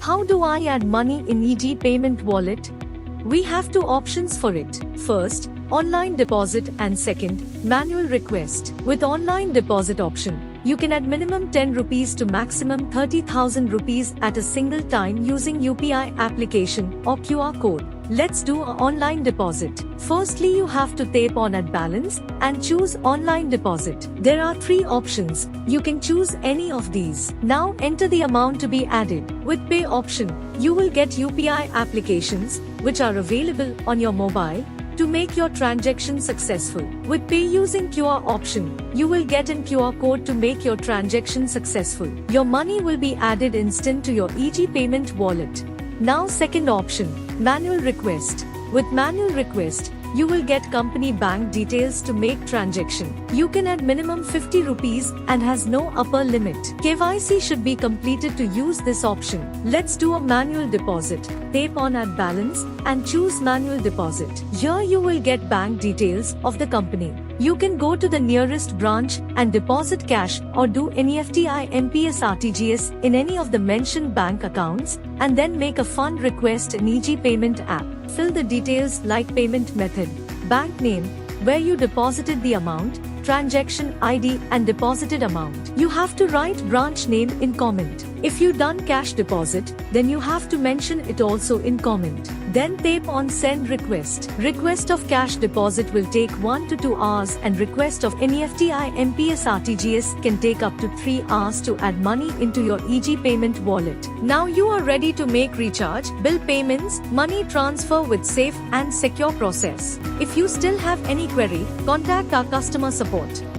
How do I add money in EG Payment Wallet? We have two options for it. First, online deposit, and second, manual request. With online deposit option, you can add minimum 10 rupees to maximum 30,000 rupees at a single time using UPI application or QR code. Let's do an online deposit. Firstly, you have to tap on add balance and choose online deposit. There are three options. You can choose any of these. Now enter the amount to be added. With pay option, you will get UPI applications which are available on your mobile to make your transaction successful. With pay using QR option, you will get an QR code to make your transaction successful. Your money will be added instant to your EG Payment Wallet. Now second option, manual request. With manual request, you will get company bank details to make transaction. You can add minimum 50 rupees and has no upper limit. KYC should be completed to use this option. Let's do a manual deposit. Tap on add balance and choose manual deposit. Here you will get bank details of the company. You can go to the nearest branch and deposit cash or do NEFT IMPS RTGS in any of the mentioned bank accounts and then make a fund request in EG Payment app. Fill the details like payment method, bank name, where you deposited the amount, transaction ID and deposited amount. You have to write branch name in comment. If you done cash deposit, then you have to mention it also in comment. Then tap on send request. Request of cash deposit will take 1 to 2 hours and request of NEFT IMPS RTGS can take up to 3 hours to add money into your EG Payment Wallet. Now you are ready to make recharge, bill payments, money transfer with safe and secure process. If you still have any query, contact our customer support.